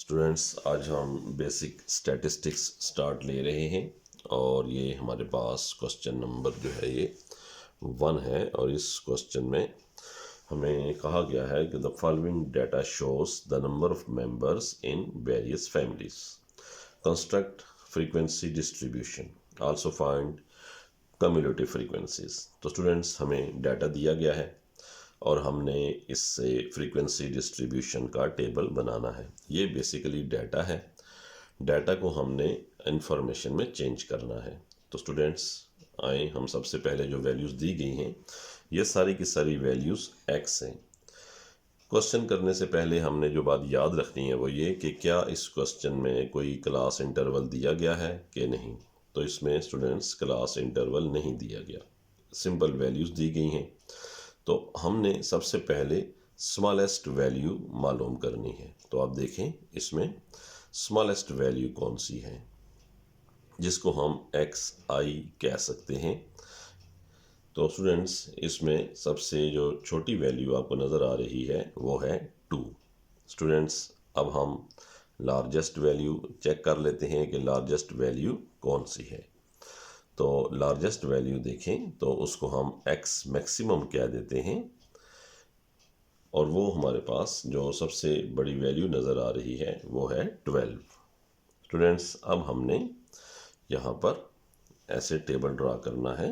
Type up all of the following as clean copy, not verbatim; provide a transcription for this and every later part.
Students, आज हम basic statistics start ले रहे हैं और ये हमारे पास क्वेश्चन नंबर जो है ये 1 है। और इस क्वेश्चन में हमें कहा गया है कि the following data shows the number of members in various families, construct frequency distribution, also find cumulative frequencies. तो स्टूडेंट्स, हमें डाटा दिया गया है और हमने इससे फ्रीक्वेंसी डिस्ट्रीब्यूशन का टेबल बनाना है। ये बेसिकली डाटा है, डाटा को हमने इंफॉर्मेशन में चेंज करना है। तो स्टूडेंट्स आए, हम सबसे पहले जो वैल्यूज़ दी गई हैं ये सारी की सारी वैल्यूज़ एक्स हैं। क्वेश्चन करने से पहले हमने जो बात याद रखनी है वो ये कि क्या इस क्वेश्चन में कोई क्लास इंटरवल दिया गया है कि नहीं। तो इसमें स्टूडेंट्स क्लास इंटरवल नहीं दिया गया, सिंपल वैल्यूज़ दी गई हैं। तो हमने सबसे पहले स्मॉलेस्ट वैल्यू मालूम करनी है। तो आप देखें इसमें स्मॉलेस्ट वैल्यू कौन सी है, जिसको हम एक्स आई कह सकते हैं। तो स्टूडेंट्स, इसमें सबसे जो छोटी वैल्यू आपको नज़र आ रही है वो है 2। स्टूडेंट्स, अब हम लार्जेस्ट वैल्यू चेक कर लेते हैं कि लार्जेस्ट वैल्यू कौन सी है। तो लार्जेस्ट वैल्यू देखें तो उसको हम एक्स मैक्सिमम कह देते हैं और वो हमारे पास जो सबसे बड़ी वैल्यू नज़र आ रही है वो है 12। स्टूडेंट्स, अब हमने यहाँ पर ऐसे टेबल ड्रा करना है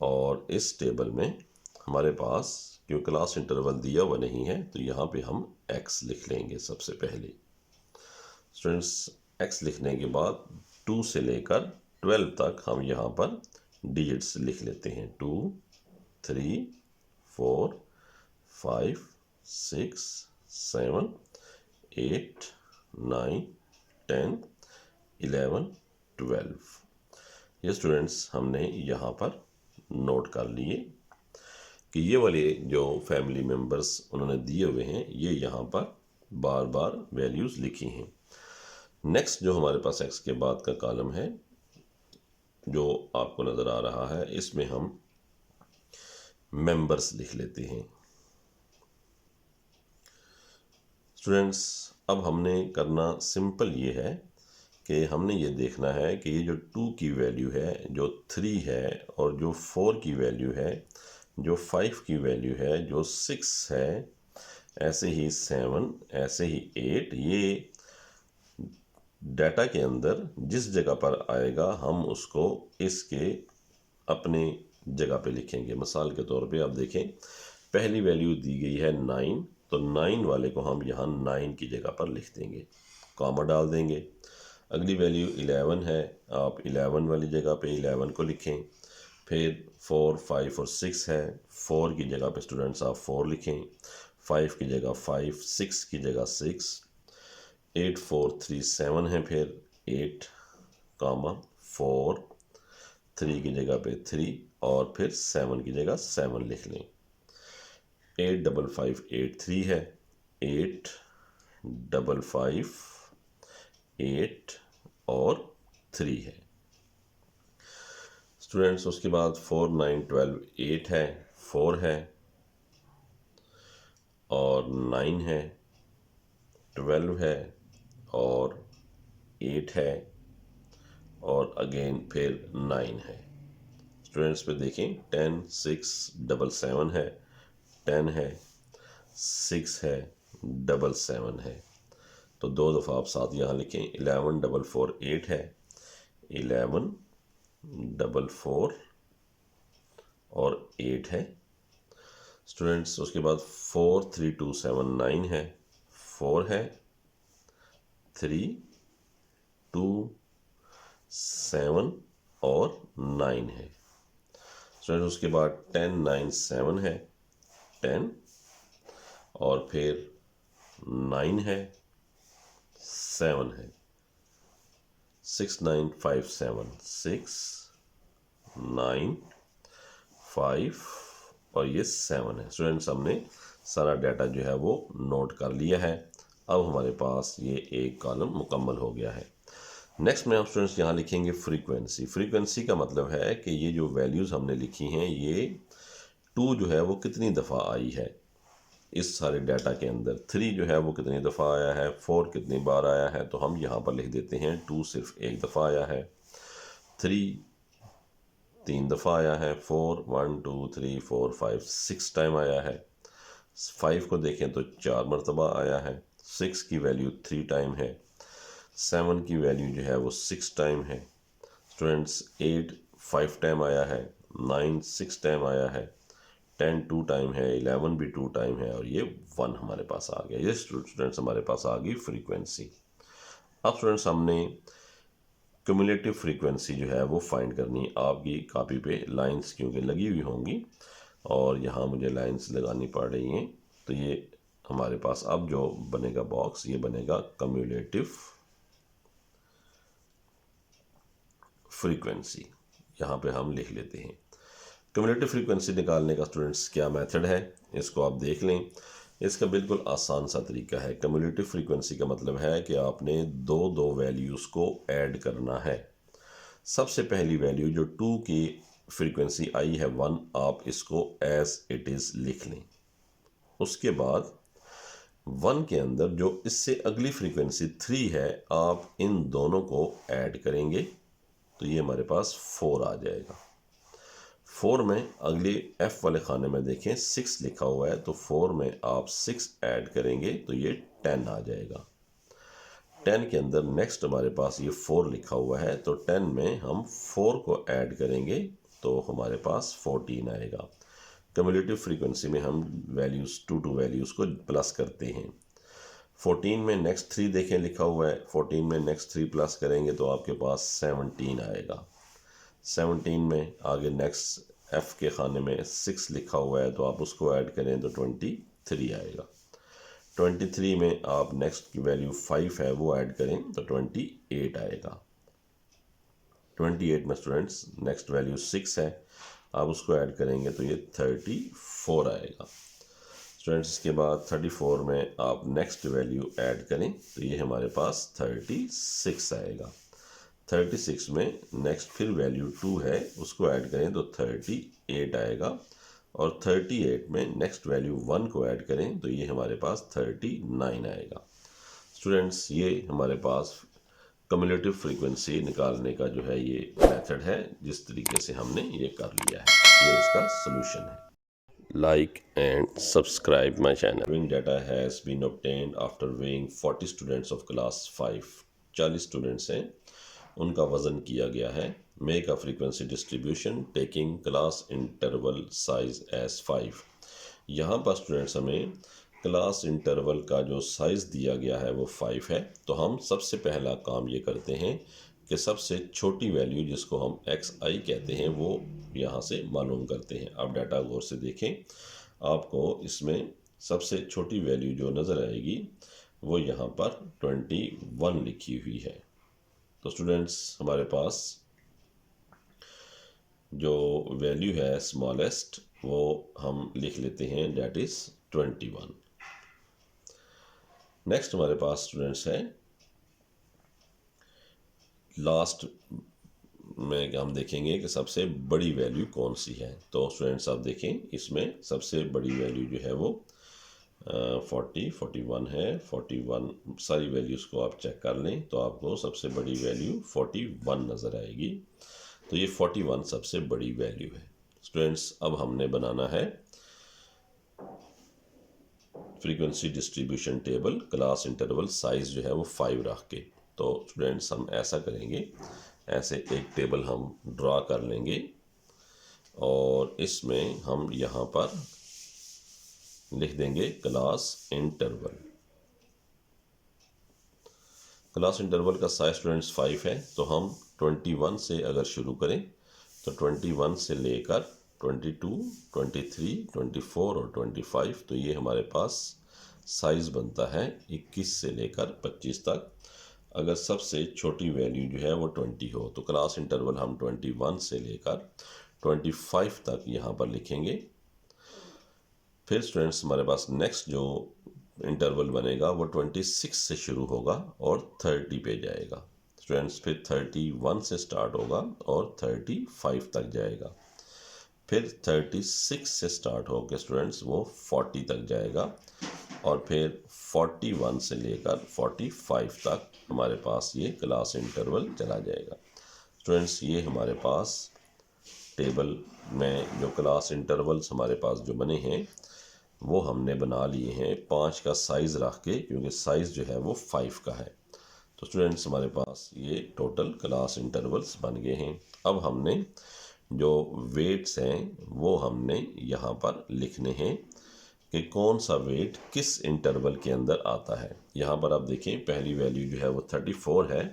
और इस टेबल में हमारे पास क्यों क्लास इंटरवल दिया हुआ नहीं है तो यहाँ पे हम x लिख लेंगे सबसे पहले। स्टूडेंट्स, x लिखने के बाद 2 से लेकर 12 तक हम यहाँ पर डिजिट्स लिख लेते हैं। 2, 3, 4, 5, 6, 7, 8, 9, 10, 11, 12। ये स्टूडेंट्स हमने यहाँ पर नोट कर लिए कि ये वाले जो फैमिली मेम्बर्स उन्होंने दिए हुए हैं ये यहाँ पर बार बार वैल्यूज़ लिखी हैं। नेक्स्ट जो हमारे पास x के बाद का कॉलम है जो आपको नज़र आ रहा है, इसमें हम मेंबर्स लिख लेते हैं। स्टूडेंट्स, अब हमने करना सिंपल ये है कि हमने ये देखना है कि ये जो 2 की वैल्यू है, जो 3 है और जो 4 की वैल्यू है, जो 5 की वैल्यू है, जो 6 है, ऐसे ही 7, ऐसे ही 8, ये डाटा के अंदर जिस जगह पर आएगा हम उसको इसके अपने जगह पे लिखेंगे। मिसाल के तौर पे आप देखें, पहली वैल्यू दी गई है 9, तो 9 वाले को हम यहाँ 9 की जगह पर लिख देंगे, कॉमा डाल देंगे। अगली वैल्यू 11 है, आप 11 वाली जगह पे 11 को लिखें। फिर 4, 5 और 6 है, 4 की जगह पे स्टूडेंट्स आप 4 लिखें, 5 की जगह 5, 6 की जगह 6, 8, 4, 3, 7 है, फिर 8, 4, 3 की जगह पे 3 और फिर 7 की जगह 7 लिख लें। 8, 5, 5, 8, 3 है, 8, 5, 5, 8 और 3 है। स्टूडेंट्स, उसके बाद 4, 9, 12, 8 है, 4 है और 9 है, 12 है और 8 है और अगेन फिर 9 है। स्टूडेंट्स पे देखें, 10, 6, 7, 7 है, 10 है, 6 है, 7, 7 है। तो 2 दफ़ा आप साथ यहाँ लिखें। 11, 4, 4, 8 है, 11, 4, 4 और 8 है। स्टूडेंट्स, उसके बाद 4, 3, 2, 7, 9 है, 4 है, 3, 2, 7 और 9 है। स्टूडेंट्स, उसके बाद 10, 9, 7 है, 10 और फिर 9 है, 7 है, 6, 9, 5, 7, 6, 9, 5 और ये 7 है। स्टूडेंट्स, हमने सारा डाटा जो है वो नोट कर लिया है। अब हमारे पास ये एक कॉलम मुकम्मल हो गया है। नेक्स्ट में आप स्टूडेंट्स यहाँ लिखेंगे फ्रीक्वेंसी। फ्रीक्वेंसी का मतलब है कि ये जो वैल्यूज़ हमने लिखी हैं ये 2 जो है वो कितनी दफ़ा आई है। इस सारे डाटा के अंदर 3 जो है वो कितनी दफ़ा आया है, 4 कितनी बार आया है, तो हम यहाँ पर लिख देते हैं 2 सिर्फ एक दफ़ा आया है, 3 3 दफ़ा आया है, 4 1 2 3 4 5 6 टाइम आया है, 5 को देखें तो 4 मरतबा आया है, 6 की वैल्यू 3 टाइम है, 7 की वैल्यू जो है वो 6 टाइम है, स्टूडेंट्स 8 5 टाइम आया है, 9 6 टाइम आया है, 10 2 टाइम है, 11 भी 2 टाइम है, और ये 1 हमारे पास आ गया। ये स्टूडेंट्स हमारे पास आ गई फ्रीक्वेंसी। अब स्टूडेंट्स हमने क्यूमुलेटिव फ्रीक्वेंसी जो है वो फाइंड करनी, आपकी कॉपी पे लाइंस क्योंकि लगी हुई होंगी और यहाँ मुझे लाइंस लगानी पड़ रही हैं, तो ये हमारे पास अब जो बनेगा बॉक्स, ये बनेगा क्यूमुलेटिव फ्रीक्वेंसी। यहाँ पे हम लिख लेते हैं क्यूमुलेटिव फ्रीक्वेंसी निकालने का स्टूडेंट्स क्या मेथड है, इसको आप देख लें। इसका बिल्कुल आसान सा तरीका है। क्यूमुलेटिव फ्रीक्वेंसी का मतलब है कि आपने दो वैल्यूज़ को ऐड करना है। सबसे पहली वैल्यू जो 2 की फ्रीक्वेंसी आई है 1, आप इसको एज इट इज़ लिख लें। उसके बाद 1 के अंदर जो इससे अगली फ्रीक्वेंसी 3 है, आप इन दोनों को ऐड करेंगे तो ये हमारे पास 4 आ जाएगा। 4 में अगले F वाले खाने में देखें 6 लिखा हुआ है, तो 4 में आप 6 ऐड करेंगे तो ये 10 आ जाएगा। 10 के अंदर नेक्स्ट हमारे पास ये 4 लिखा हुआ है, तो 10 में हम 4 को ऐड करेंगे तो हमारे पास 14 आएगा। क्यूमुलेटिव फ्रीक्वेंसी में हम वैल्यूज़ टू वैल्यूज़ को प्लस करते हैं। 14 में नेक्स्ट 3 देखें लिखा हुआ है, 14 में नेक्स्ट 3 प्लस करेंगे तो आपके पास 17 आएगा। 17 में आगे नेक्स्ट F के खाने में 6 लिखा हुआ है, तो आप उसको ऐड करें तो 23 आएगा। 23 में आप नेक्स्ट की वैल्यू 5 है वो ऐड करें तो 28 आएगा। 28 में स्टूडेंट्स नेक्स्ट वैल्यू 6 है, आप उसको ऐड करेंगे तो ये 34 आएगा। स्टूडेंट्स इसके बाद 34 में आप नेक्स्ट वैल्यू ऐड करें तो ये हमारे पास 36 आएगा। 36 में नेक्स्ट फिर वैल्यू 2 है, उसको ऐड करें तो 38 आएगा, और 38 में नेक्स्ट वैल्यू 1 को ऐड करें तो ये हमारे पास 39 आएगा। स्टूडेंट्स ये हमारे पास क्यूमुलेटिव फ्रीक्वेंसी निकालने का जो है ये मेथड है, जिस तरीके से हमने ये कर लिया है, ये इसका सोल्यूशन है। Like and subscribe my channel. Weighing data has been obtained after weighing 40 students of class 5. 40 students हैं, उनका वज़न किया गया है। Make a frequency distribution taking class interval size as 5। यहाँ पर स्टूडेंट्स हमें क्लास इंटरवल का जो साइज़ दिया गया है वो 5 है, तो हम सबसे पहला काम ये करते हैं कि सबसे छोटी वैल्यू जिसको हम xi कहते हैं वो यहाँ से मालूम करते हैं। आप डाटा गौर से देखें, आपको इसमें सबसे छोटी वैल्यू जो नज़र आएगी वो यहाँ पर 21 लिखी हुई है। तो स्टूडेंट्स हमारे पास जो वैल्यू है स्मॉलेस्ट वो हम लिख लेते हैं, डेट इज़ 21। नेक्स्ट हमारे पास स्टूडेंट्स है लास्ट में हम देखेंगे कि सबसे बड़ी वैल्यू कौन सी है। तो स्टूडेंट्स आप देखें, इसमें सबसे बड़ी वैल्यू जो है वो 41 है। 41 सारी वैल्यूज़ को आप चेक कर लें तो आपको सबसे बड़ी वैल्यू 41 नज़र आएगी। तो ये 41 सबसे बड़ी वैल्यू है। स्टूडेंट्स अब हमने बनाना है frequency distribution table, class interval size जो है वो 5 रख के। तो स्टूडेंट्स हम ऐसा करेंगे, ऐसे एक टेबल हम ड्रा कर लेंगे और इसमें हम यहाँ पर लिख देंगे क्लास इंटरवल। क्लास इंटरवल का साइज स्टूडेंट्स 5 है, तो हम 21 से अगर शुरू करें तो 21 से लेकर 22, 23, 24 और 25, तो ये हमारे पास साइज़ बनता है 21 से लेकर 25 तक। अगर सबसे छोटी वैल्यू जो है वो 20 हो तो क्लास इंटरवल हम 21 से लेकर 25 तक यहाँ पर लिखेंगे। फिर स्टूडेंट्स हमारे पास नेक्स्ट जो इंटरवल बनेगा वो 26 से शुरू होगा और 30 पे जाएगा। स्टूडेंट्स फिर 31 से स्टार्ट होगा और 35 तक जाएगा। फिर 36 से स्टार्ट होकर स्टूडेंट्स वो 40 तक जाएगा और फिर 41 से लेकर 45 तक हमारे पास ये क्लास इंटरवल चला जाएगा। स्टूडेंट्स ये हमारे पास टेबल में जो क्लास इंटरवल्स हमारे पास जो बने हैं वो हमने बना लिए हैं 5 का साइज़ रख के, क्योंकि साइज़ जो है वो 5 का है। तो स्टूडेंट्स हमारे पास ये टोटल क्लास इंटरवल्स बन गए हैं। अब हमने जो वेट्स हैं वो हमने यहाँ पर लिखने हैं कि कौन सा वेट किस इंटरवल के अंदर आता है। यहाँ पर आप देखें पहली वैल्यू जो है वो 34 है,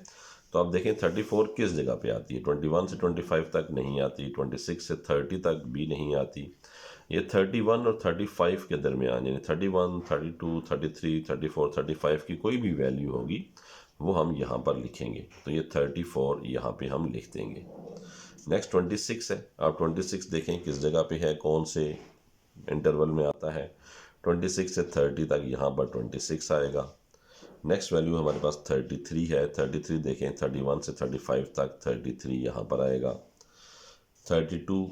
तो आप देखें 34 किस जगह पे आती है। 21 से 25 तक नहीं आती, 26 से 30 तक भी नहीं आती, ये 31 और 35 के दरमियान, यानी 31, 32, 33, 34, 35 की कोई भी वैल्यू होगी वो हम यहाँ पर लिखेंगे। तो ये 34 यहाँ पे हम लिख देंगे। नेक्स्ट 26 है। आप 26 देखें किस जगह पे है, कौन से इंटरवल में आता है। 26 से 30 तक यहाँ पर 26 आएगा। नेक्स्ट वैल्यू हमारे पास 33 है। 33 देखें 31 से 35 तक 33 यहाँ पर आएगा। 32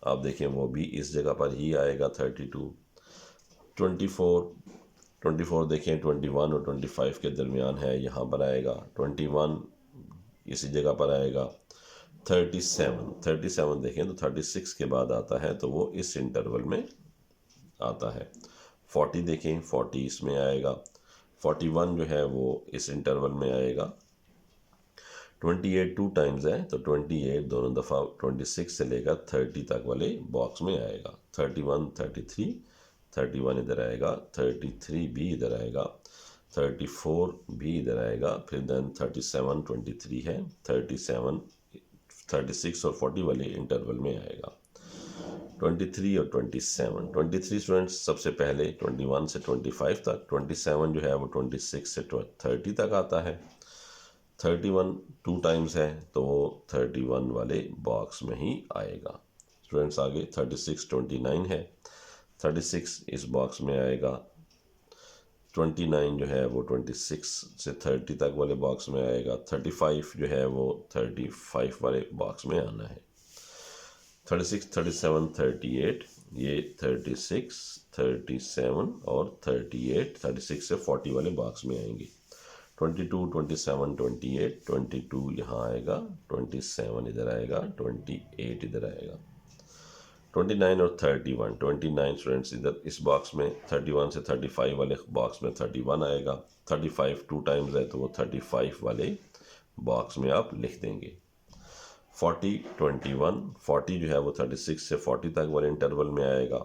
आप देखें वो भी इस जगह पर ही आएगा 32। 24 देखें 21 और 25 के दरमियान है, यहाँ पर आएगा। 21 इसी जगह पर आएगा। 37 देखें तो 36 के बाद आता है, तो वो इस इंटरवल में आता है। 40 देखें 40 इसमें आएगा। 41 जो है वो इस इंटरवल में आएगा। 28 2 टाइम्स है, तो 28 दोनों दफ़ा 26 से लेकर 30 तक वाले बॉक्स में आएगा। 31 33 31 इधर आएगा, 33 भी इधर आएगा, 34 भी इधर आएगा, फिर देन 37 23 है, 37 36 और 40 वाले इंटरवल में आएगा। 23 और 27 स्टूडेंट्स सबसे पहले 21 से 25 तक, 27 जो है वो 26 से 30 तक आता है। 31 2 टाइम्स है, तो वो 31 वाले बॉक्स में ही आएगा। स्टूडेंट्स आगे 36 29 है, 36 इस बॉक्स में आएगा। 29 जो है वो 26 से 30 तक वाले बॉक्स में आएगा। 35 जो है वो 35 वाले बॉक्स में आना है। 36 37 38 ये 36 37 और 38 36 से 40 वाले बॉक्स में आएंगे। 22 27 28 22 यहाँ आएगा, 27 इधर आएगा, 28 इधर आएगा। 29 और 31 29 स्टूडेंट्स इधर इस बॉक्स में, 31 से 35 वाले बॉक्स में 31 आएगा। 35 2 टाइम्स है, तो वो 35 वाले बॉक्स में आप लिख देंगे। 40 21 40 जो है वो 36 से 40 तक वाले इंटरवल में आएगा।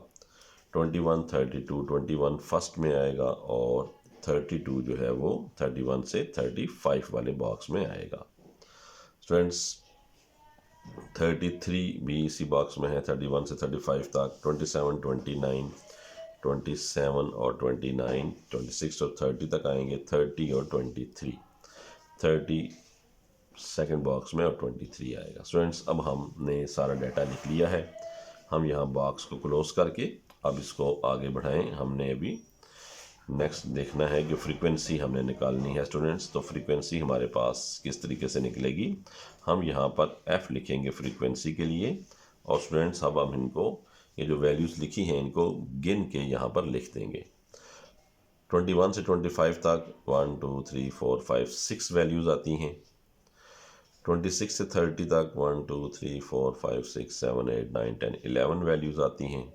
21 32 21 फर्स्ट में आएगा, और 32 जो है वो 31 से 35 वाले बॉक्स में आएगा। स्टूडेंट्स 33 भी इसी बॉक्स में है, 31 से 35 तक। 27 29 27 और 29 26 और 30 तक आएंगे। 30 और 23 30 सेकंड बॉक्स में और 23 आएगा। स्टूडेंट्स अब हमने सारा डाटा लिख लिया है, हम यहाँ बॉक्स को क्लोज करके अब इसको आगे बढ़ाएं। हमने अभी नेक्स्ट देखना है कि फ्रीक्वेंसी हमने निकालनी है स्टूडेंट्स। तो फ्रीक्वेंसी हमारे पास किस तरीके से निकलेगी, हम यहाँ पर f लिखेंगे फ्रीक्वेंसी के लिए। और स्टूडेंट्स अब हम इनको ये जो वैल्यूज़ लिखी हैं इनको गिन के यहाँ पर लिख देंगे। 21 से 25 तक 1 2 3 4 5 6 वैल्यूज़ आती हैं। 26 से 30 तक 1 2 3 4 5 6 7 8 9 10 11 वैल्यूज़ आती हैं।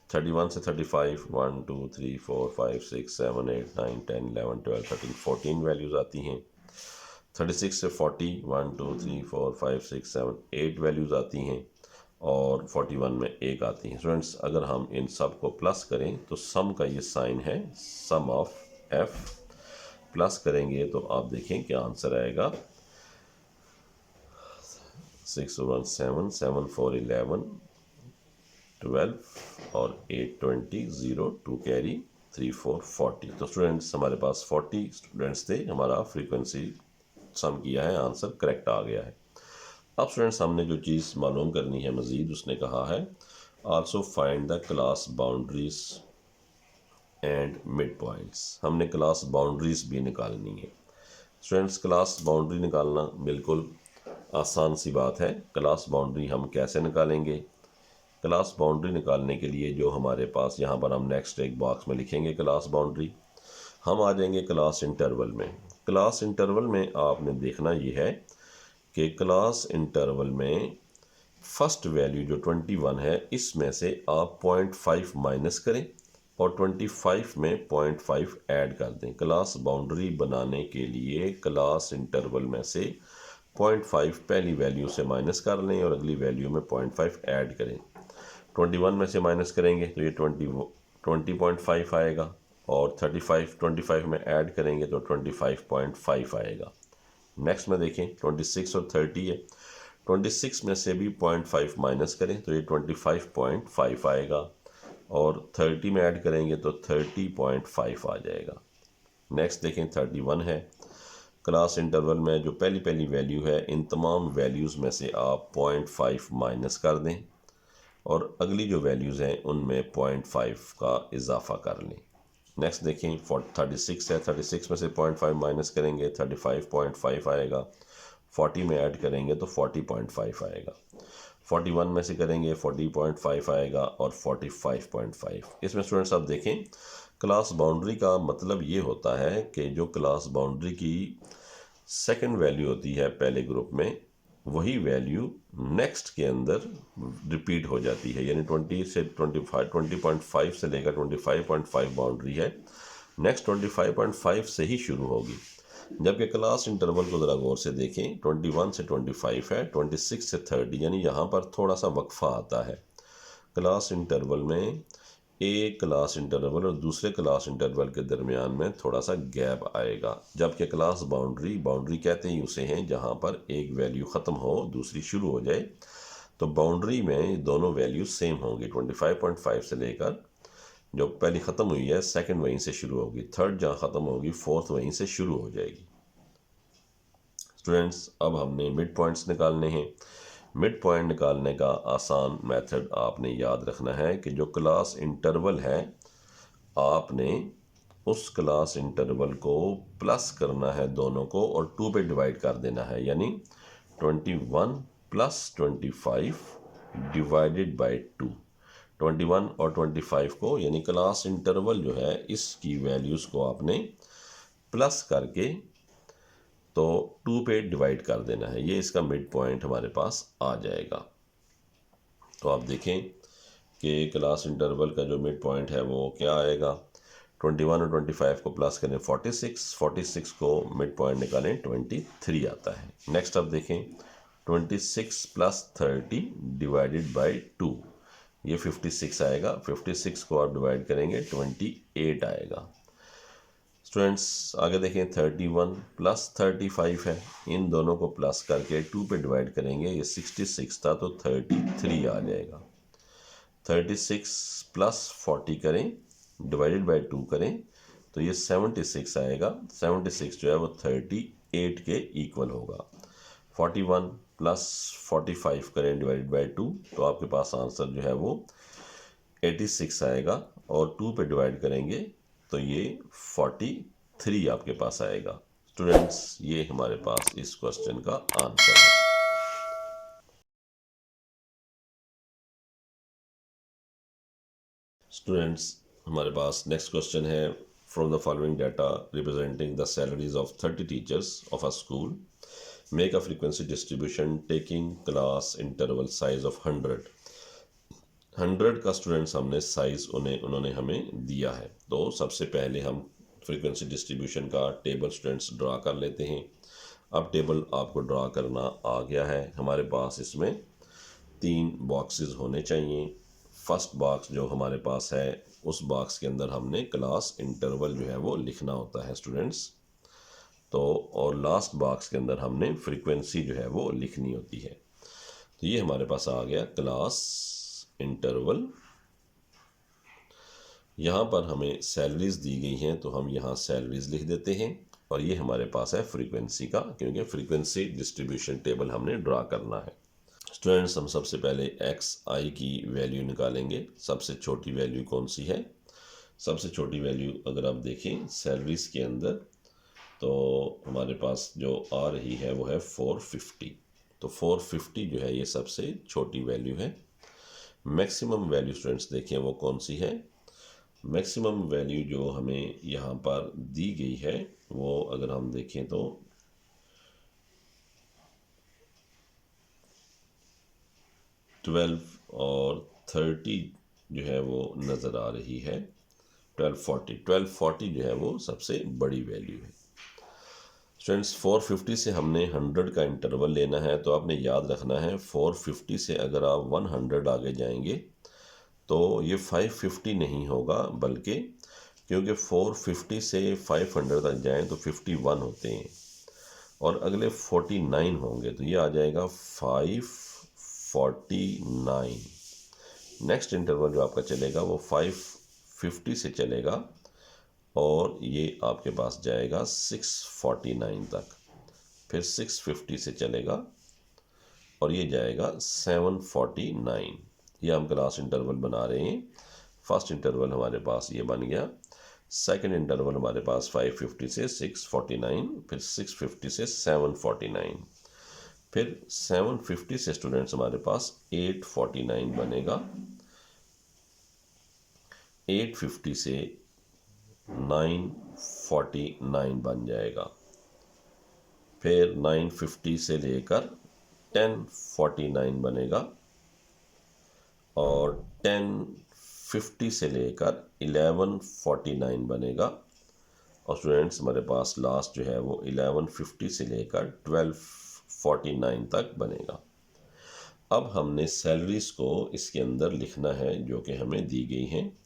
31 से 35 1 2 3 4 5 6 7 8 9 10 11 12 13 14 वैल्यूज़ आती हैं। 36 से 40 1 2 3 4 5 6 7 8 वैल्यूज़ आती हैं, और 41 में एक आती हैं। स्टूडेंट्स अगर हम इन सब को प्लस करें तो सम का ये साइन है, सम ऑफ f प्लस करेंगे तो आप देखें क्या आंसर आएगा। 6 1 7 7 4 11 12 और 8 20 0 2 कैरी 3 4 40। तो स्टूडेंट्स हमारे पास 40 स्टूडेंट्स थे, हमारा फ्रीक्वेंसी सम किया है, आंसर करेक्ट आ गया है। अब स्टूडेंट्स हमने जो चीज़ मालूम करनी है मज़ीद, उसने कहा है also find the class boundaries and mid points. हमने क्लास बाउंड्रीज भी निकालनी है। स्टूडेंट्स क्लास बाउंड्री निकालना बिल्कुल आसान सी बात है। क्लास बाउंड्री हम कैसे निकालेंगे, क्लास बाउंड्री निकालने के लिए जो हमारे पास यहाँ पर हम नेक्स्ट एक बॉक्स में लिखेंगे क्लास बाउंड्री। हम आ जाएंगे क्लास इंटरवल में। क्लास इंटरवल में आपने देखना ये है कि क्लास इंटरवल में फर्स्ट वैल्यू जो 21 है इसमें से आप 0.5 माइनस करें और 25 में 0.5 ऐड कर दें। क्लास बाउंड्री बनाने के लिए क्लास इंटरवल में से 0.5 पहली वैल्यू से माइनस कर लें और अगली वैल्यू में 0.5 ऐड करें। 21 में से माइनस करेंगे तो ये 20.5 आएगा और 25 में ऐड करेंगे तो 25.5 आएगा। नेक्स्ट में देखें 26 और 30 है, 26 में से भी 0.5 माइनस करें तो ये 25.5 आएगा और 30 में ऐड करेंगे तो 30.5 आ जाएगा। नेक्स्ट देखें 31 है। क्लास इंटरवल में जो पहली पहली वैल्यू है इन तमाम वैल्यूज़ में से आप 0.5 माइनस कर दें और अगली जो वैल्यूज़ हैं उनमें 0.5 का इजाफा कर लें। नेक्स्ट देखें 36 है, 36 में से 0.5 माइनस करेंगे 35.5 आएगा, 40 में ऐड करेंगे तो 40.5 आएगा, 41 में से करेंगे 40.5 आएगा और 45.5। इसमें स्टूडेंट्स आप देखें क्लास बाउंड्री का मतलब ये होता है कि जो क्लास बाउंड्री की सेकंड वैल्यू होती है पहले ग्रुप में वही वैल्यू नेक्स्ट के अंदर रिपीट हो जाती है। यानी 20.5 से लेकर 25.5 बाउंड्री है, नेक्स्ट 25.5 से ही शुरू होगी। जबकि क्लास इंटरवल को ज़रा गौर से देखें 21 से 25 है, 26 से 30 यानी यहाँ पर थोड़ा सा वक्फा आता है। क्लास इंटरवल में एक क्लास इंटरवल और दूसरे क्लास इंटरवल के दरमियान में थोड़ा सा गैप आएगा। जबकि क्लास बाउंड्री कहते ही उसे हैं जहाँ पर एक वैल्यू ख़त्म हो दूसरी शुरू हो जाए। तो बाउंड्री में दोनों वैल्यू सेम होंगी। 25.5 से लेकर जो पहली ख़त्म हुई है सेकंड वहीं से शुरू होगी, थर्ड जहाँ ख़त्म होगी फोर्थ वहीं से शुरू हो जाएगी। स्टूडेंट्स अब हमने मिड पॉइंट्स निकालने हैं। मिड पॉइंट निकालने का आसान मेथड आपने याद रखना है कि जो क्लास इंटरवल है आपने उस क्लास इंटरवल को प्लस करना है दोनों को और 2 पे डिवाइड कर देना है। यानी 21 प्लस 25 डिवाइडेड बाय 2। 21 और 25 को यानी क्लास इंटरवल जो है इसकी वैल्यूज़ को आपने प्लस करके तो 2 पे डिवाइड कर देना है। ये इसका मिड पॉइंट हमारे पास आ जाएगा। तो आप देखें कि क्लास इंटरवल का जो मिड पॉइंट है वो क्या आएगा। 21 और 25 को प्लस करें 46 को मिड पॉइंट निकालें 23 आता है। नेक्स्ट अब देखें 26 प्लस 30 डिवाइडेड बाई 2, ये 56 आएगा। 56 को आप डिवाइड करेंगे 28 आएगा। स्टूडेंट्स आगे देखें 31 प्लस 35 है, इन दोनों को प्लस करके 2 पे डिवाइड करेंगे, ये 66 था तो 33 आ जाएगा। 36 प्लस 40 करें डिवाइडेड बाय 2 करें तो ये 76 आएगा। 76 जो है वो 38 के इक्वल होगा। 41 प्लस 45 करें डिवाइडेड बाय 2 तो आपके पास आंसर जो है वो 86 आएगा और 2 पे डिवाइड करेंगे तो ये 43 आपके पास आएगा। स्टूडेंट्स ये हमारे पास इस क्वेश्चन का आंसर है। स्टूडेंट्स हमारे पास नेक्स्ट क्वेश्चन है, from the following data representing the salaries of 30 teachers of a school make a frequency distribution taking class interval size of 100 का स्टूडेंट्स हमने साइज उन्होंने हमें दिया है। तो सबसे पहले हम फ्रीक्वेंसी डिस्ट्रीब्यूशन का टेबल स्टूडेंट्स ड्रा कर लेते हैं। अब टेबल आपको ड्रा करना आ गया है हमारे पास। इसमें 3 बॉक्सेस होने चाहिए। फर्स्ट बॉक्स जो हमारे पास है उस बॉक्स के अंदर हमने क्लास इंटरवल जो है वो लिखना होता है स्टूडेंट्स। तो और लास्ट बॉक्स के अंदर हमने फ्रीक्वेंसी जो है वो लिखनी होती है। तो ये हमारे पास आ गया क्लास इंटरवल। यहाँ पर हमें सैलरीज दी गई हैं तो हम यहाँ सैलरीज लिख देते हैं और ये हमारे पास है फ्रीक्वेंसी का, क्योंकि फ्रीक्वेंसी डिस्ट्रीब्यूशन टेबल हमने ड्रा करना है। स्टूडेंट्स हम सबसे पहले एक्स आई की वैल्यू निकालेंगे। सबसे छोटी वैल्यू कौन सी है? सबसे छोटी वैल्यू अगर आप देखें सैलरीज के अंदर तो हमारे पास जो आ रही है वो है 450। तो 450 जो है ये सबसे छोटी वैल्यू है। मैक्सिमम वैल्यू स्टूडेंट्स देखिए वो कौन सी है। मैक्सिमम वैल्यू जो हमें यहाँ पर दी गई है वो अगर हम देखें तो 12 और 30 जो है वो नज़र आ रही है। 1240 जो है वो सबसे बड़ी वैल्यू है। स्टूडेंट्स 450 से हमने 100 का इंटरवल लेना है, तो आपने याद रखना है 450 से अगर आप 100 आगे जाएंगे तो ये 550 नहीं होगा, बल्कि क्योंकि 450 से 500 तक जाएं तो 51 होते हैं और अगले 49 होंगे, तो ये आ जाएगा 549। नेक्स्ट इंटरवल जो आपका चलेगा वो 550 से चलेगा और ये आपके पास जाएगा 649 तक, फिर 650 से चलेगा और ये जाएगा 749। ये हम क्लास इंटरवल बना रहे हैं। फर्स्ट इंटरवल हमारे पास ये बन गया, सेकंड इंटरवल हमारे पास 550 से 649, फिर 650 से 749, फिर 750 से स्टूडेंट्स हमारे पास 849 बनेगा, 850 से 949 बन जाएगा, फिर 950 से लेकर 1049 बनेगा और 1050 से लेकर 1149 बनेगा और स्टूडेंट्स हमारे पास लास्ट जो है वो 1150 से लेकर 1249 तक बनेगा। अब हमने सैलरीज को इसके अंदर लिखना है जो कि हमें दी गई हैं।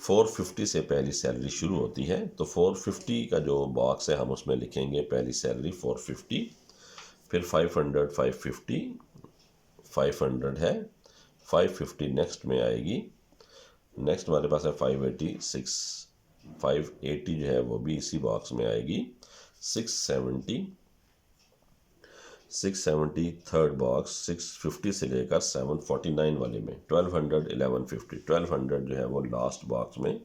450 से पहली सैलरी शुरू होती है, तो 450 का जो बॉक्स है हम उसमें लिखेंगे पहली सैलरी 450, फिर 500 550 500 है, 550 नेक्स्ट में आएगी, नेक्स्ट हमारे पास है 580 जो है वो भी इसी बॉक्स में आएगी, 670 थर्ड बॉक्स 650 से लेकर 749 वाले में, 1200 1150 1200 जो है वो लास्ट बॉक्स में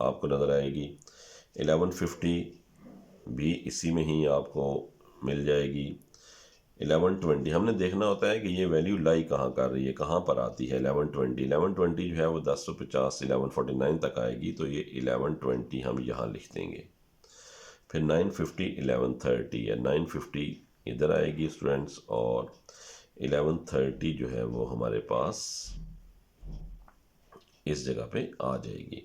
आपको नज़र आएगी, 1150 भी इसी में ही आपको मिल जाएगी, 1120 हमने देखना होता है कि ये वैल्यू लाई कहाँ कर रही है, कहाँ पर आती है। 1120 जो है वो 1050 1149 तक आएगी, तो ये 1120 हम यहाँ लिख देंगे, फिर 950 1130 या 950 इधर आएगी स्टूडेंट्स और 1130 जो है वो हमारे पास इस जगह पे आ जाएगी,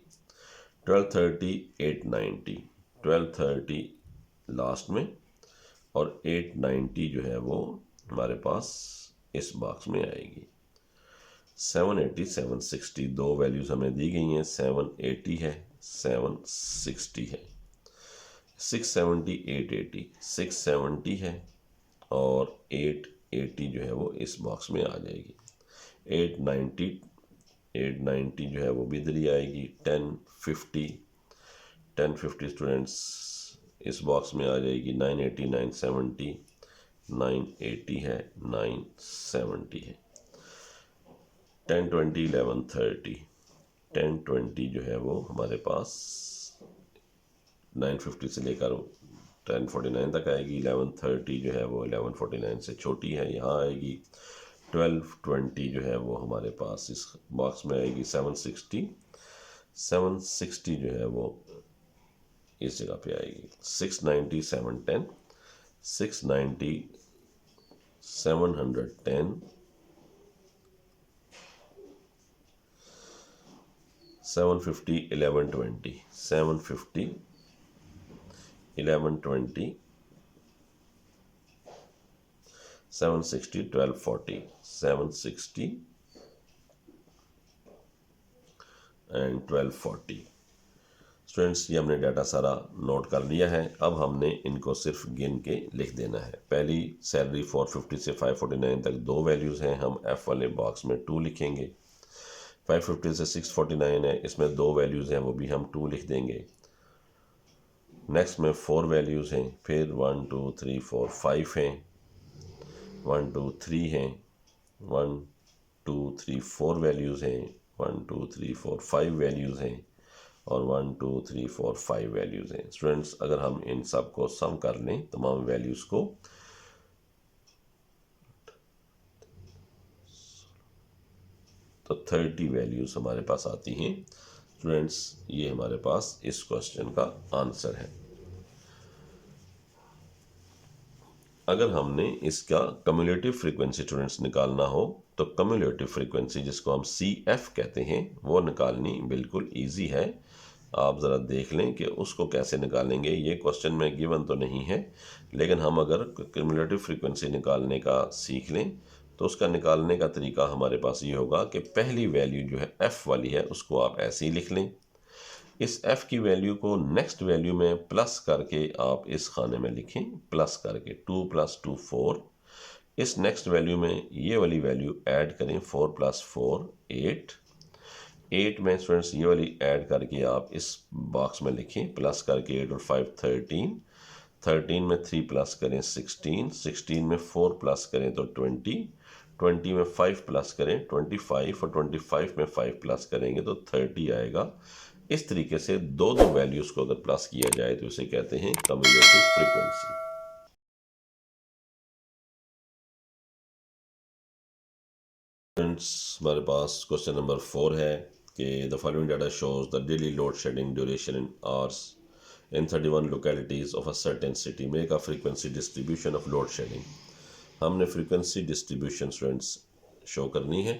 1230 890 1230 लास्ट में और 890 जो है वो हमारे पास इस बॉक्स में आएगी, 780 760 दो वैल्यूज़ हमें दी गई हैं, 780 है 760 है, 670 880 670 है और 880 जो है वो इस बॉक्स में आ जाएगी, 890 जो है वो भी इधर ही आएगी, 1050 स्टूडेंट्स इस बॉक्स में आ जाएगी, 980 970 980 है 970 है, 1020 1130 1020 जो है वो हमारे पास 950 से लेकर 1049 तक आएगी, 1130 जो है वो 1149 से छोटी है यहाँ आएगी, 1220 जो है वो हमारे पास इस बॉक्स में आएगी, 760 जो है वो इस जगह पे आएगी, 690 710 690 710 750 1120 750 1120 760 1240 760 एंड 1240। स्टूडेंट्स ये हमने डाटा सारा नोट कर लिया है, अब हमने इनको सिर्फ गिन के लिख देना है। पहली सैलरी 450 से 549 तक दो वैल्यूज़ हैं, हम एफ वाले बॉक्स में 2 लिखेंगे, 550 से 649 है, इसमें दो वैल्यूज़ हैं वो भी हम 2 लिख देंगे, नेक्स्ट में 4 वैल्यूज़ हैं, फिर 1 2 3 4 5 हैं, 1 2 3 हैं, 1 2 3 4 वैल्यूज़ हैं, 1 2 3 4 5 वैल्यूज़ हैं और 1 2 3 4 5 वैल्यूज़ हैं। स्टूडेंट्स अगर हम इन सब को सम कर लें तमाम वैल्यूज़ को, तो तो 30 वैल्यूज़ हमारे पास आती हैं। स्टूडेंट्स, ये हमारे पास इस क्वेश्चन का आंसर है। अगर हमने इसका कम्युलेटिव फ्रीक्वेंसी स्टूडेंट्स निकालना हो तो कम्युलेटिव फ्रीक्वेंसी, जिसको हम CF कहते हैं, वो निकालनी बिल्कुल इजी है। आप ज़रा देख लें कि उसको कैसे निकालेंगे। ये क्वेश्चन में गिवन तो नहीं है, लेकिन हम अगर कम्युलेटिव फ्रीक्वेंसी निकालने का सीख लें तो उसका निकालने का तरीका हमारे पास ये होगा कि पहली वैल्यू जो है F वाली है उसको आप ऐसे ही लिख लें। इस F की वैल्यू को नेक्स्ट वैल्यू में प्लस करके आप इस खाने में लिखें, प्लस करके 2 + 2 4। इस नेक्स्ट वैल्यू में ये वाली वैल्यू ऐड करें, 4 + 4 8। 8 में स्टूडेंट्स ये वाली ऐड करके आप इस बॉक्स में लिखें, प्लस करके 8 और 5 13। 13 में 3 प्लस करें 16। 16 में 4 प्लस करें तो 20। 20 में 5 प्लस करें 25, और 25 में 5 प्लस करेंगे तो 30 आएगा। इस तरीके से दो वैल्यूज़ को अगर प्लस किया जाए तो इसे कहते हैं कम्युलेटिव फ्रीक्वेंसी। स्टूडेंट्स, हमारे पास क्वेश्चन नंबर 4 है कि the following data shows the daily load shedding duration in hours in 31 localities of a certain city. Make a frequency distribution of load shedding. हमने फ्रीक्वेंसी डिस्ट्रीब्यूशन स्टूडेंट्स शो करनी है।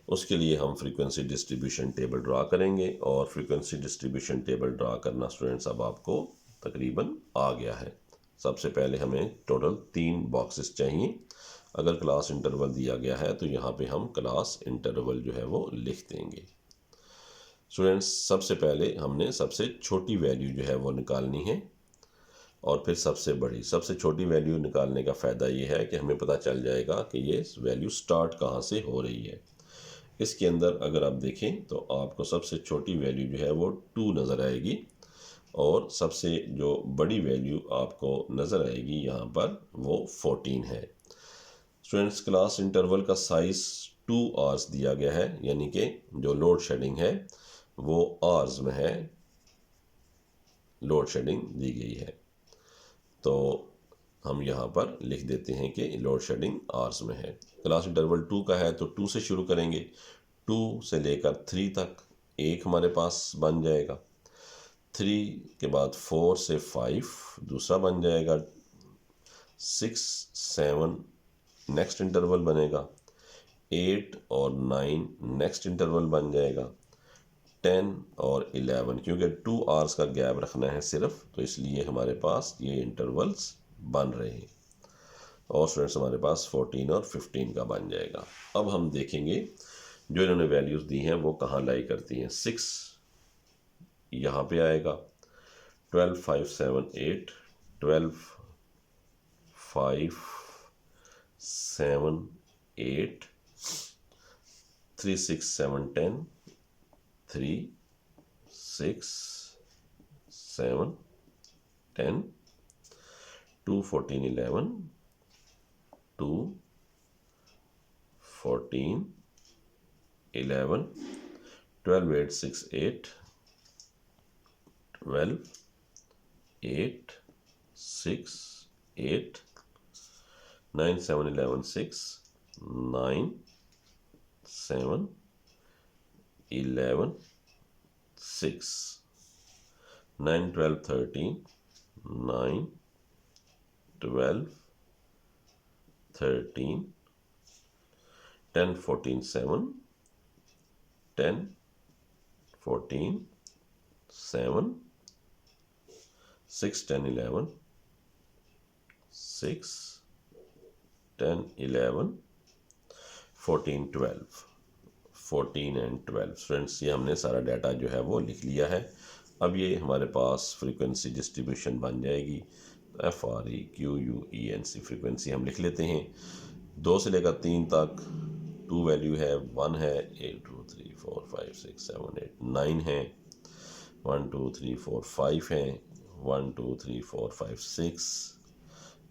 उसके लिए हम frequency distribution table draw करेंगे, और frequency distribution table draw करना students अब आपको तकरीबन आ गया है। सबसे पहले हमें टोटल 3 बॉक्सेस चाहिए। अगर क्लास इंटरवल दिया गया है तो यहाँ पे हम क्लास इंटरवल जो है वो लिख देंगे। स्टूडेंट्स, सबसे पहले हमने सबसे छोटी वैल्यू जो है वो निकालनी है, और फिर सबसे बड़ी। सबसे छोटी वैल्यू निकालने का फ़ायदा ये है कि हमें पता चल जाएगा कि ये वैल्यू स्टार्ट कहाँ से हो रही है। इसके अंदर अगर आप देखें तो आपको सबसे छोटी वैल्यू जो है वो 2 नज़र आएगी, और सबसे जो बड़ी वैल्यू आपको नज़र आएगी यहाँ पर वो 14 है। स्टूडेंट्स, क्लास इंटरवल का साइज़ 2 आवर्स दिया गया है, यानी कि जो लोड शेडिंग है वो आवर्स में है, लोड शेडिंग दी गई है। तो हम यहाँ पर लिख देते हैं कि लोड शेडिंग आवर्स में है। क्लास इंटरवल 2 का है तो 2 से शुरू करेंगे, 2 से लेकर 3 तक एक हमारे पास बन जाएगा। 3 के बाद 4 से 5 दूसरा बन जाएगा। 6 7 नेक्स्ट इंटरवल बनेगा। 8 और 9 नेक्स्ट इंटरवल बन जाएगा। 10 और 11, क्योंकि 2 आवर्स का गैप रखना है सिर्फ, तो इसलिए हमारे पास ये इंटरवल्स बन रहे हैं। और स्टूडेंट्स, हमारे पास 14 और 15 का बन जाएगा। अब हम देखेंगे जो इन्होंने वैल्यूज़ दी हैं वो कहाँ लाई करती हैं। 6 यहाँ पे आएगा, 12 5 7 8, 12 5 7 8, 3 6 7 10, 3 6 7 10, 2 14 11, 2 14 11, 12 8 6 8, 12 8 6 8, 9 7 11 6, 9 7 11 6, 9 12 13, 9 12 13, 10 14 7, 10 14 7, 6 10 11 6, 10 11 14 12, 14 एंड 12। फ्रेंड्स, ये हमने सारा डाटा जो है वो लिख लिया है। अब ये हमारे पास फ्रीक्वेंसी डिस्ट्रीब्यूशन बन जाएगी। FREQUENC फ्रीक्वेंसी हम लिख लेते हैं। 2 से लेकर 3 तक 2 वैल्यू है, 1 है, 8 2 3 4 5 6 7 8 9 है, 1 2 3 4 5 है, 1 2 3 4 5 6,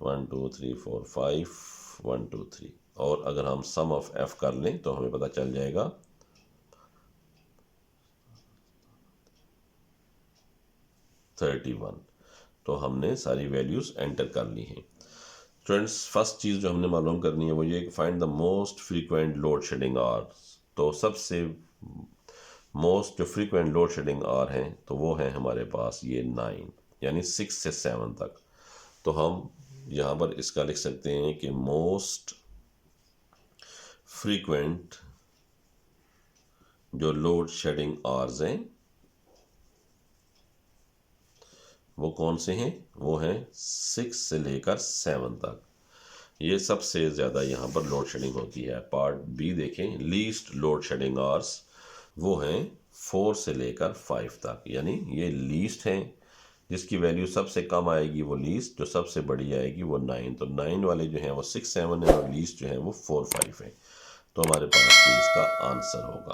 1 2 3 4 5 1 2 3। और अगर हम सम ऑफ F कर लें तो हमें पता चल जाएगा 31। तो हमने सारी वैल्यूज़ एंटर कर ली हैं। स्टूडेंट्स, फर्स्ट चीज़ जो हमने मालूम करनी है वो ये कि find the most frequent load shedding hours तो सबसे मोस्ट जो फ्रीक्वेंट लोड शेडिंग आर हैं तो वो है हमारे पास ये 9, यानी 6 से 7 तक। तो हम यहाँ पर इसका लिख सकते हैं कि मोस्ट फ्रीक्वेंट जो लोड शेडिंग आवर्स हैं वो कौन से हैं, वो हैं 6 से लेकर 7 तक। ये सबसे ज़्यादा यहाँ पर लोड शेडिंग होती है। पार्ट बी देखें, लीस्ट लोड शेडिंग आवर्स वो हैं 4 से लेकर 5 तक, यानी ये लीस्ट हैं। जिसकी वैल्यू सबसे कम आएगी वो लीस्ट, जो सबसे बड़ी आएगी वो 9। तो 9 वाले जो हैं वो 6, 7 है और लीस्ट जो है वो 4, 5 है। तो हमारे पास इसका आंसर होगा।